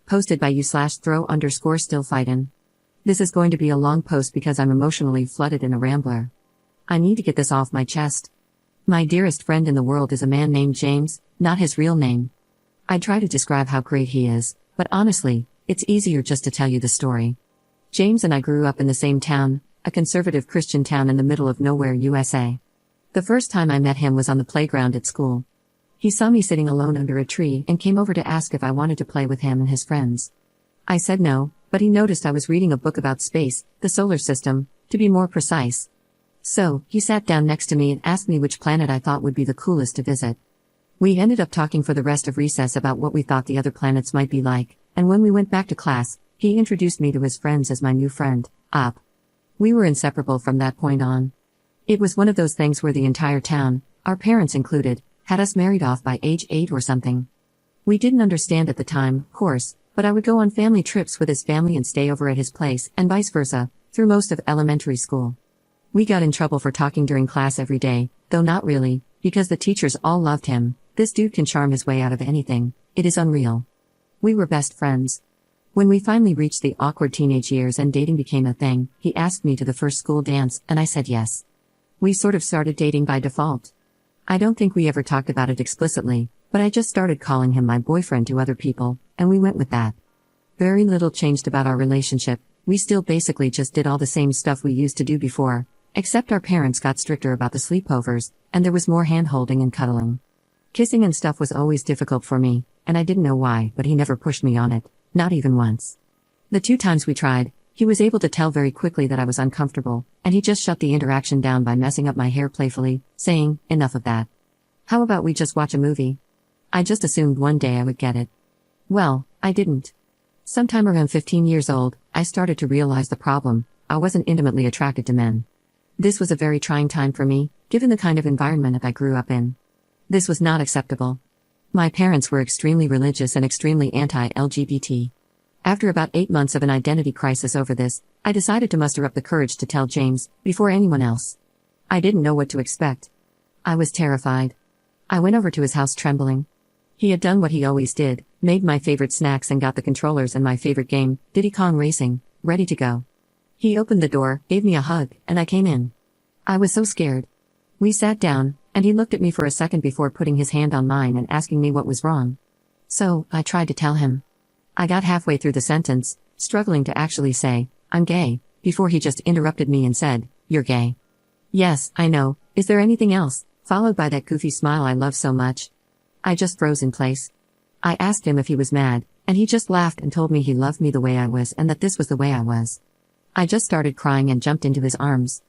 Posted by you/throw_still fightin'. This is going to be a long post because I'm emotionally flooded in a rambler. I need to get this off my chest. My dearest friend in the world is a man named James, not his real name. I try to describe how great he is, but honestly, it's easier just to tell you the story. James and I grew up in the same town, a conservative Christian town in the middle of nowhere, USA. The first time I met him was on the playground at school. He saw me sitting alone under a tree and came over to ask if I wanted to play with him and his friends. I said no, but he noticed I was reading a book about space, the solar system, to be more precise. So, he sat down next to me and asked me which planet I thought would be the coolest to visit. We ended up talking for the rest of recess about what we thought the other planets might be like, and when we went back to class, he introduced me to his friends as my new friend, Op. We were inseparable from that point on. It was one of those things where the entire town, our parents included, had us married off by age 8 or something. We didn't understand at the time, of course, but I would go on family trips with his family and stay over at his place, and vice versa, through most of elementary school. We got in trouble for talking during class every day, though not really, because the teachers all loved him. This dude can charm his way out of anything, it is unreal. We were best friends. When we finally reached the awkward teenage years and dating became a thing, he asked me to the first school dance, and I said yes. We sort of started dating by default. I don't think we ever talked about it explicitly, but I just started calling him my boyfriend to other people, and we went with that. Very little changed about our relationship, we still basically just did all the same stuff we used to do before, except our parents got stricter about the sleepovers, and there was more hand-holding and cuddling. Kissing and stuff was always difficult for me, and I didn't know why, but he never pushed me on it, not even once. The 2 times we tried, he was able to tell very quickly that I was uncomfortable, and he just shut the interaction down by messing up my hair playfully, saying, "Enough of that. How about we just watch a movie?" I just assumed one day I would get it. Well, I didn't. Sometime around 15 years old, I started to realize the problem: I wasn't intimately attracted to men. This was a very trying time for me, given the kind of environment I grew up in. This was not acceptable. My parents were extremely religious and extremely anti-LGBT. After about 8 months of an identity crisis over this, I decided to muster up the courage to tell James, before anyone else. I didn't know what to expect. I was terrified. I went over to his house trembling. He had done what he always did, made my favorite snacks and got the controllers and my favorite game, Diddy Kong Racing, ready to go. He opened the door, gave me a hug, and I came in. I was so scared. We sat down, and he looked at me for a second before putting his hand on mine and asking me what was wrong. So, I tried to tell him. I got halfway through the sentence, struggling to actually say, "I'm gay," before he just interrupted me and said, "You're gay." "Yes, I know, is there anything else?" followed by that goofy smile I love so much. I just froze in place. I asked him if he was mad, and he just laughed and told me he loved me the way I was and that this was the way I was. I just started crying and jumped into his arms.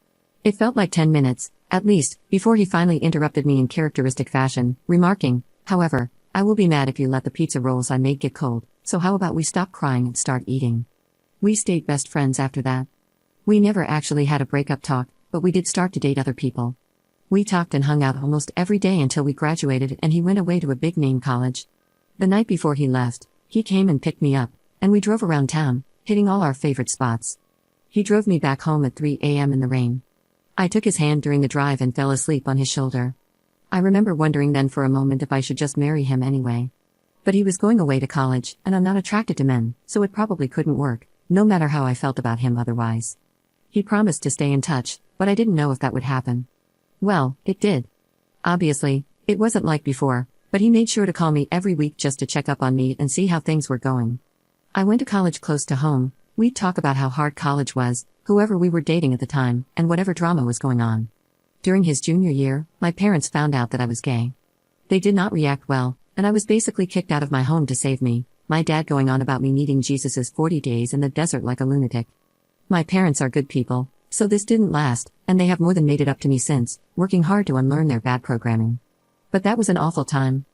It felt like 10 minutes, at least, before he finally interrupted me in characteristic fashion, remarking, "However, I will be mad if you let the pizza rolls I made get cold, so how about we stop crying and start eating?" We stayed best friends after that. We never actually had a breakup talk, but we did start to date other people. We talked and hung out almost every day until we graduated and he went away to a big-name college. The night before he left, he came and picked me up, and we drove around town, hitting all our favorite spots. He drove me back home at 3 a.m. in the rain. I took his hand during the drive and fell asleep on his shoulder. I remember wondering then for a moment if I should just marry him anyway. But he was going away to college, and I'm not attracted to men, so it probably couldn't work, no matter how I felt about him otherwise. He promised to stay in touch, but I didn't know if that would happen. Well, it did. Obviously, it wasn't like before, but he made sure to call me every week just to check up on me and see how things were going. I went to college close to home. We'd talk about how hard college was, whoever we were dating at the time, and whatever drama was going on. During his junior year, my parents found out that I was gay. They did not react well, and I was basically kicked out of my home to save me, my dad going on about me needing Jesus's 40 days in the desert like a lunatic. My parents are good people, so this didn't last, and they have more than made it up to me since, working hard to unlearn their bad programming. But that was an awful time.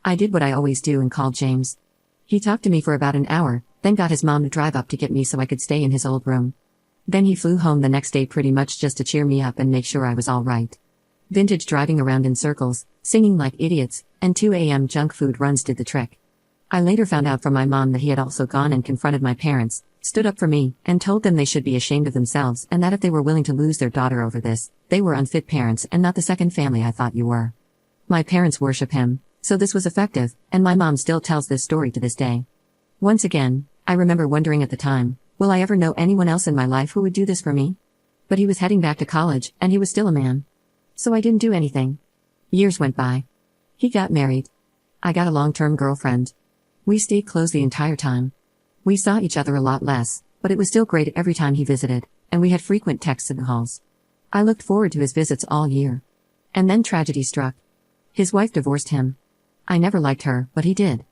I did what I always do and called James. He talked to me for about an hour, then got his mom to drive up to get me so I could stay in his old room. Then he flew home the next day pretty much just to cheer me up and make sure I was all right. Vintage driving around in circles, singing like idiots, and 2 a.m. junk food runs did the trick. I later found out from my mom that he had also gone and confronted my parents, stood up for me, and told them they should be ashamed of themselves and that if they were willing to lose their daughter over this, they were unfit parents and not the second family I thought you were. My parents worship him, so this was effective, and my mom still tells this story to this day. Once again, I remember wondering at the time, will I ever know anyone else in my life who would do this for me? But he was heading back to college, and he was still a man. So I didn't do anything. Years went by. He got married. I got a long-term girlfriend. We stayed close the entire time. We saw each other a lot less, but it was still great every time he visited, and we had frequent texts and calls. I looked forward to his visits all year. And then tragedy struck. His wife divorced him. I never liked her, but he did.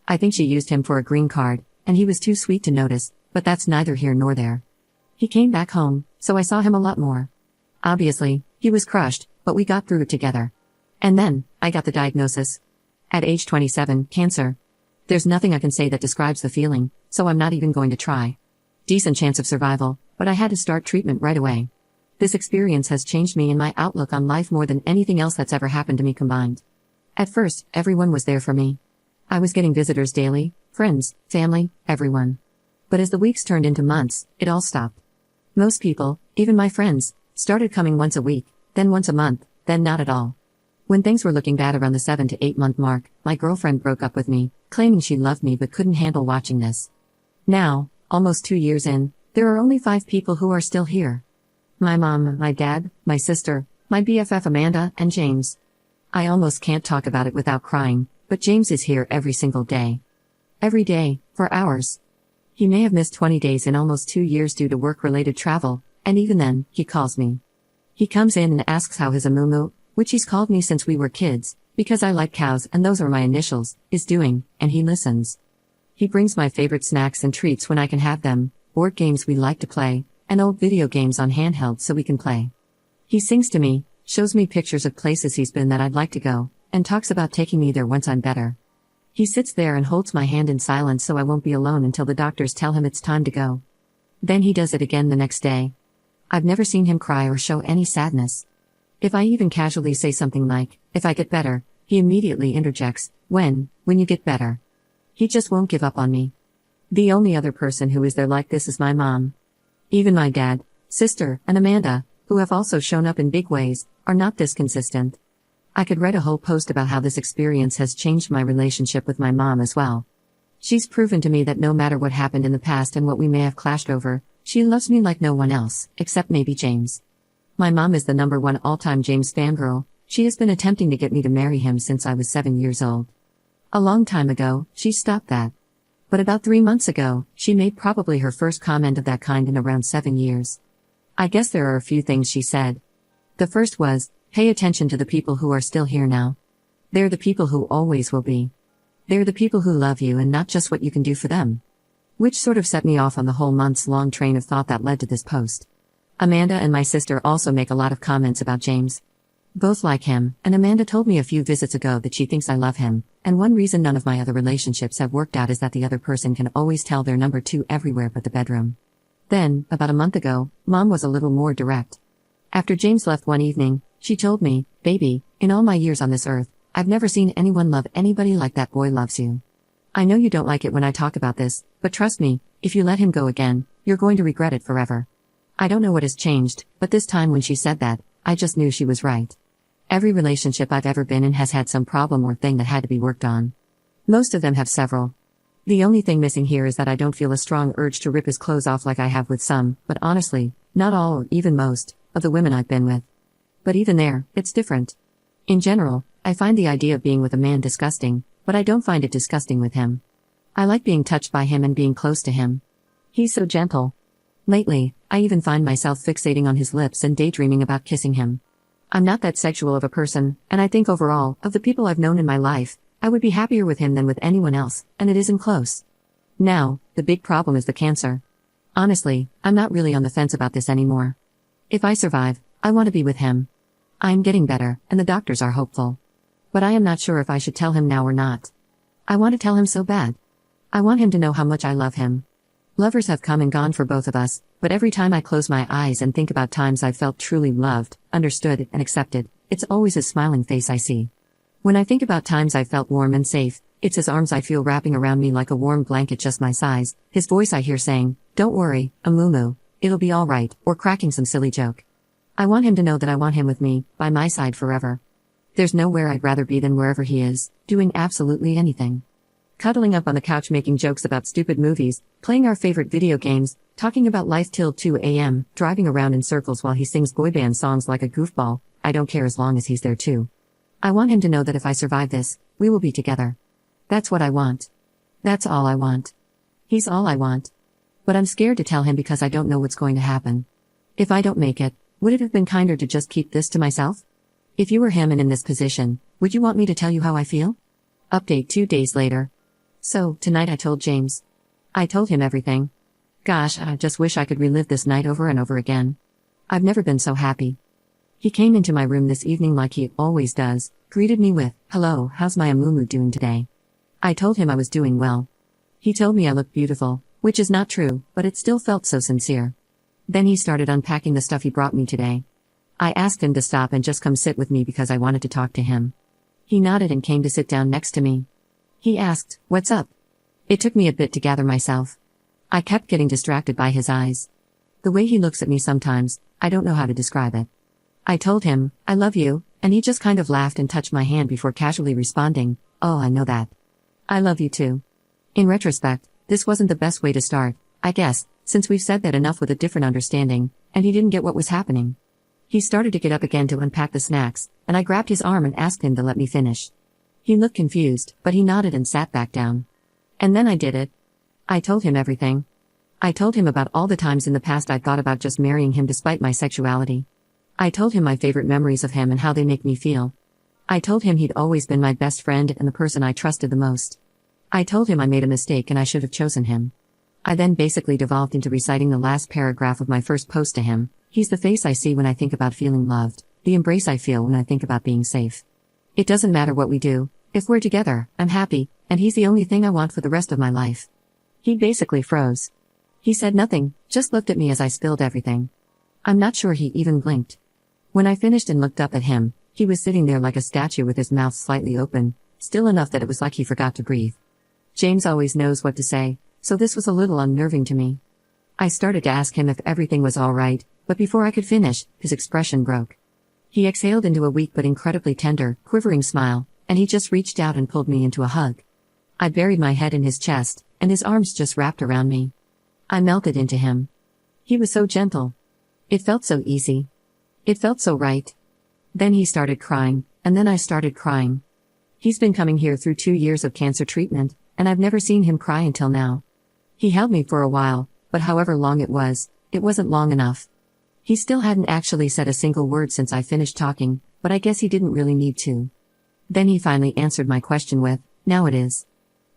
I think she used him for a green card, and he was too sweet to notice, but that's neither here nor there. He came back home, so I saw him a lot more. Obviously, he was crushed, but we got through it together. And then, I got the diagnosis. At age 27, cancer. There's nothing I can say that describes the feeling, so I'm not even going to try. Decent chance of survival, but I had to start treatment right away. This experience has changed me and my outlook on life more than anything else that's ever happened to me combined. At first, everyone was there for me. I was getting visitors daily, friends, family, everyone. But as the weeks turned into months, it all stopped. Most people, even my friends, started coming once a week, then once a month, then not at all. When things were looking bad around the 7 to 8 month mark, my girlfriend broke up with me, claiming she loved me but couldn't handle watching this. Now, almost 2 years in, there are only 5 people who are still here. My mom, my dad, my sister, my BFF Amanda, and James. I almost can't talk about it without crying, but James is here every single day. Every day, for hours. He may have missed 20 days in almost 2 years due to work-related travel, and even then, he calls me. He comes in and asks how his Amumu, which he's called me since we were kids, because I like cows and those are my initials, is doing, and he listens. He brings my favorite snacks and treats when I can have them, board games we like to play, and old video games on handheld so we can play. He sings to me, shows me pictures of places he's been that I'd like to go, and talks about taking me there once I'm better. He sits there and holds my hand in silence so I won't be alone until the doctors tell him it's time to go. Then he does it again the next day. I've never seen him cry or show any sadness. If I even casually say something like, if I get better, he immediately interjects, when you get better. He just won't give up on me. The only other person who is there like this is my mom. Even my dad, sister, and Amanda, who have also shown up in big ways, are not this consistent. I could write a whole post about how this experience has changed my relationship with my mom as well. She's proven to me that no matter what happened in the past and what we may have clashed over, she loves me like no one else, except maybe James. My mom is the #1 all-time James fangirl. She has been attempting to get me to marry him since I was 7 years old. A long time ago, she stopped that. But about 3 months ago, she made probably her first comment of that kind in around 7 years. I guess there are a few things she said. The first was, pay attention to the people who are still here now. They're the people who always will be. They're the people who love you and not just what you can do for them. Which sort of set me off on the whole months-long train of thought that led to this post. Amanda and my sister also make a lot of comments about James. Both like him, and Amanda told me a few visits ago that she thinks I love him, and one reason none of my other relationships have worked out is that the other person can always tell they're #2 everywhere but the bedroom. Then, about a month ago, Mom was a little more direct. After James left one evening, she told me, baby, in all my years on this earth, I've never seen anyone love anybody like that boy loves you. I know you don't like it when I talk about this, but trust me, if you let him go again, you're going to regret it forever. I don't know what has changed, but this time when she said that, I just knew she was right. Every relationship I've ever been in has had some problem or thing that had to be worked on. Most of them have several. The only thing missing here is that I don't feel a strong urge to rip his clothes off like I have with some, but honestly, not all or even most, of the women I've been with. But even there, it's different. In general, I find the idea of being with a man disgusting, but I don't find it disgusting with him. I like being touched by him and being close to him. He's so gentle. Lately, I even find myself fixating on his lips and daydreaming about kissing him. I'm not that sexual of a person, and I think overall, of the people I've known in my life, I would be happier with him than with anyone else, and it isn't close. Now, the big problem is the cancer. Honestly, I'm not really on the fence about this anymore. If I survive, I want to be with him. I'm getting better, and the doctors are hopeful. But I am not sure if I should tell him now or not. I want to tell him so bad. I want him to know how much I love him. Lovers have come and gone for both of us, but every time I close my eyes and think about times I've felt truly loved, understood, and accepted, it's always his smiling face I see. When I think about times I felt warm and safe, it's his arms I feel wrapping around me like a warm blanket just my size, his voice I hear saying, "Don't worry, Amumu, it'll be all right," or cracking some silly joke. I want him to know that I want him with me, by my side forever. There's nowhere I'd rather be than wherever he is, doing absolutely anything. cuddling up on the couch making jokes about stupid movies, playing our favorite video games, talking about life till 2 a.m., driving around in circles while he sings boy band songs like a goofball. I don't care as long as he's there too. I want him to know that if I survive this, we will be together. That's what I want. That's all I want. He's all I want. But I'm scared to tell him because I don't know what's going to happen. If I don't make it, would it have been kinder to just keep this to myself? If you were him and in this position, would you want me to tell you how I feel? Update 2 days later. So, tonight I told James. I told him everything. Gosh, I just wish I could relive this night over and over again. I've never been so happy. He came into my room this evening like he always does, greeted me with, "Hello, how's my Amumu doing today?" I told him I was doing well. He told me I looked beautiful, which is not true, but it still felt so sincere. Then he started unpacking the stuff he brought me today. I asked him to stop and just come sit with me because I wanted to talk to him. He nodded and came to sit down next to me. He asked, "What's up?" It took me a bit to gather myself. I kept getting distracted by his eyes. The way he looks at me sometimes, I don't know how to describe it. I told him, "I love you," and he just kind of laughed and touched my hand before casually responding, "Oh, I know that. I love you too." In retrospect, this wasn't the best way to start, I guess, since we've said that enough with a different understanding, and he didn't get what was happening. He started to get up again to unpack the snacks, and I grabbed his arm and asked him to let me finish. He looked confused, but he nodded and sat back down. And then I did it. I told him everything. I told him about all the times in the past I'd thought about just marrying him despite my sexuality. I told him my favorite memories of him and how they make me feel. I told him he'd always been my best friend and the person I trusted the most. I told him I made a mistake and I should have chosen him. I then basically devolved into reciting the last paragraph of my first post to him. He's the face I see when I think about feeling loved, the embrace I feel when I think about being safe. It doesn't matter what we do, if we're together, I'm happy, and he's the only thing I want for the rest of my life. He basically froze. He said nothing, just looked at me as I spilled everything. I'm not sure he even blinked. When I finished and looked up at him, he was sitting there like a statue with his mouth slightly open, still enough that it was like he forgot to breathe. James always knows what to say, so this was a little unnerving to me. I started to ask him if everything was all right, but before I could finish, his expression broke. He exhaled into a weak but incredibly tender, quivering smile, and he just reached out and pulled me into a hug. I buried my head in his chest, and his arms just wrapped around me. I melted into him. He was so gentle. It felt so easy. It felt so right. Then he started crying, and then I started crying. He's been coming here through 2 years of cancer treatment, and I've never seen him cry until now. He held me for a while, but however long it wasn't long enough. He still hadn't actually said a single word since I finished talking, but I guess he didn't really need to. Then he finally answered my question with, "Now it is."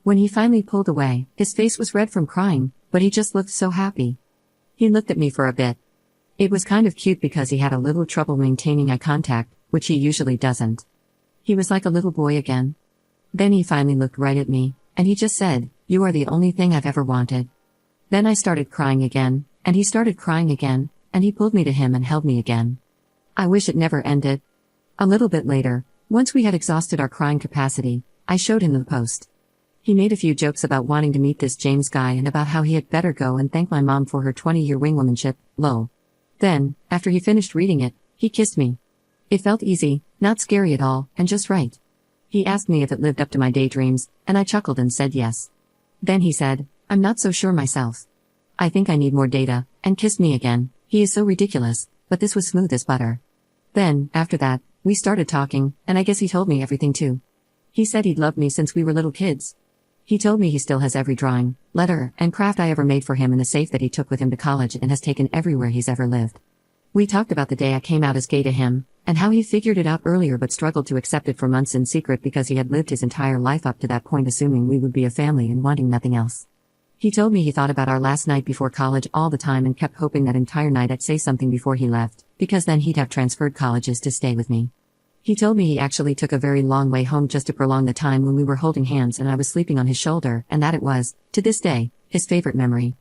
When he finally pulled away, his face was red from crying, but he just looked so happy. He looked at me for a bit. It was kind of cute because he had a little trouble maintaining eye contact, which he usually doesn't. He was like a little boy again. Then he finally looked right at me, and he just said, "You are the only thing I've ever wanted." Then I started crying again, and he started crying again, and he pulled me to him and held me again. I wish it never ended. A little bit later, once we had exhausted our crying capacity, I showed him the post. He made a few jokes about wanting to meet this James guy and about how he had better go and thank my mom for her 20-year wingwomanship, lol. Then, after he finished reading it, he kissed me. It felt easy, not scary at all, and just right. He asked me if it lived up to my daydreams, and I chuckled and said yes. Then he said, "I'm not so sure myself. I think I need more data," and kissed me again. He is so ridiculous, but this was smooth as butter. Then, after that, we started talking, and I guess he told me everything too. He said he'd loved me since we were little kids. He told me he still has every drawing, letter, and craft I ever made for him in the safe that he took with him to college and has taken everywhere he's ever lived. We talked about the day I came out as gay to him, and how he figured it out earlier but struggled to accept it for months in secret because he had lived his entire life up to that point assuming we would be a family and wanting nothing else. He told me he thought about our last night before college all the time and kept hoping that entire night I'd say something before he left, because then he'd have transferred colleges to stay with me. He told me he actually took a very long way home just to prolong the time when we were holding hands and I was sleeping on his shoulder, and that it was, to this day, his favorite memory.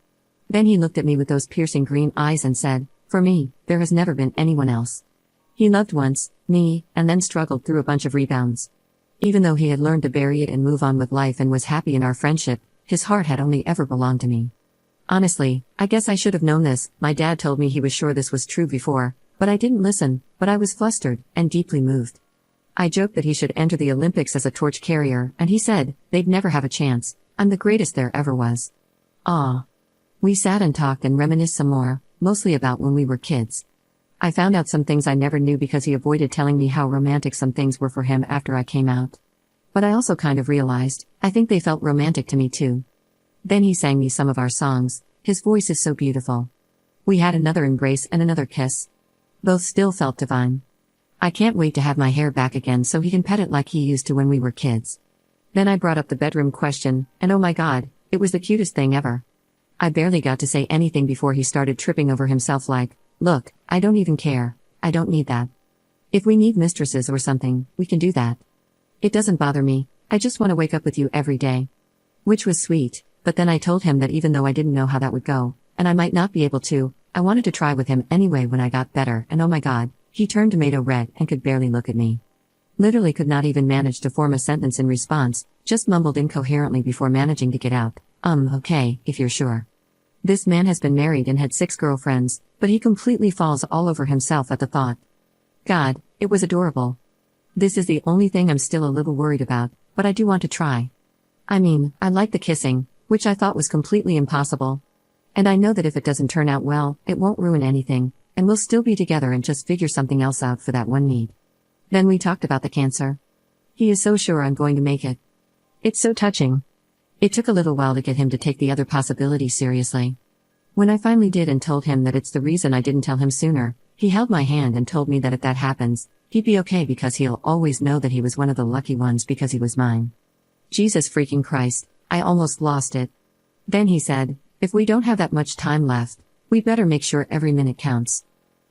Then he looked at me with those piercing green eyes and said, "For me, there has never been anyone else." He loved once, me, and then struggled through a bunch of rebounds. Even though he had learned to bury it and move on with life and was happy in our friendship, his heart had only ever belonged to me. Honestly, I guess I should have known this. My dad told me he was sure this was true before, but I didn't listen, but I was flustered and deeply moved. I joked that he should enter the Olympics as a torch carrier, and he said, they'd never have a chance. I'm the greatest there ever was. Ah. We sat and talked and reminisced some more, mostly about when we were kids. I found out some things I never knew because he avoided telling me how romantic some things were for him after I came out. But I also kind of realized, I think they felt romantic to me too. Then he sang me some of our songs. His voice is so beautiful. We had another embrace and another kiss. Both still felt divine. I can't wait to have my hair back again so he can pet it like he used to when we were kids. Then I brought up the bedroom question, and oh my god, it was the cutest thing ever. I barely got to say anything before he started tripping over himself like, look, I don't even care, I don't need that. If we need mistresses or something, we can do that. It doesn't bother me, I just want to wake up with you every day. Which was sweet, but then I told him that even though I didn't know how that would go, and I might not be able to, I wanted to try with him anyway when I got better, and oh my god, he turned tomato red and could barely look at me. Literally could not even manage to form a sentence in response, just mumbled incoherently before managing to get out, okay, if you're sure. This man has been married and had 6 girlfriends, but he completely falls all over himself at the thought. God, it was adorable. This is the only thing I'm still a little worried about, but I do want to try. I mean, I like the kissing, which I thought was completely impossible. And I know that if it doesn't turn out well, it won't ruin anything, and we'll still be together and just figure something else out for that one need. Then we talked about the cancer. He is so sure I'm going to make it. It's so touching. It took a little while to get him to take the other possibility seriously. When I finally did and told him that it's the reason I didn't tell him sooner, he held my hand and told me that if that happens, he'd be okay because he'll always know that he was one of the lucky ones because he was mine. Jesus freaking Christ, I almost lost it. Then he said, if we don't have that much time left, we better make sure every minute counts.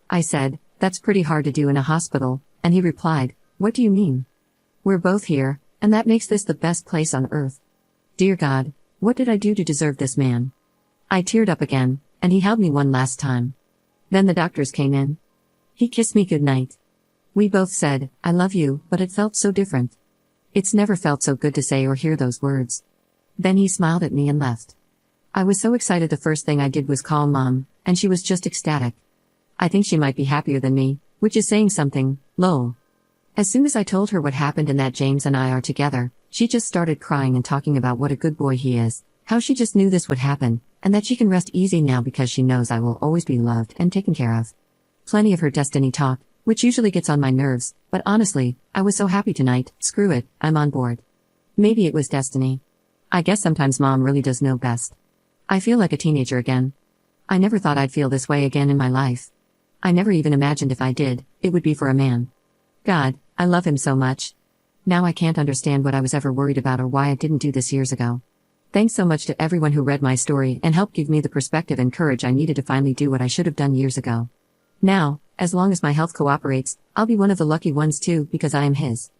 I said, that's pretty hard to do in a hospital, and he replied, what do you mean? We're both here, and that makes this the best place on earth. Dear God, what did I do to deserve this man? I teared up again, and he held me one last time. Then the doctors came in. He kissed me goodnight. We both said, I love you, but it felt so different. It's never felt so good to say or hear those words. Then he smiled at me and left. I was so excited the first thing I did was call Mom, and she was just ecstatic. I think she might be happier than me, which is saying something, lol. As soon as I told her what happened and that James and I are together, she just started crying and talking about what a good boy he is, how she just knew this would happen, and that she can rest easy now because she knows I will always be loved and taken care of. Plenty of her destiny talk, which usually gets on my nerves, but honestly, I was so happy tonight, screw it, I'm on board. Maybe it was destiny. I guess sometimes Mom really does know best. I feel like a teenager again. I never thought I'd feel this way again in my life. I never even imagined if I did, it would be for a man. God, I love him so much. Now I can't understand what I was ever worried about or why I didn't do this years ago. Thanks so much to everyone who read my story and helped give me the perspective and courage I needed to finally do what I should have done years ago. Now, as long as my health cooperates, I'll be one of the lucky ones too because I am his.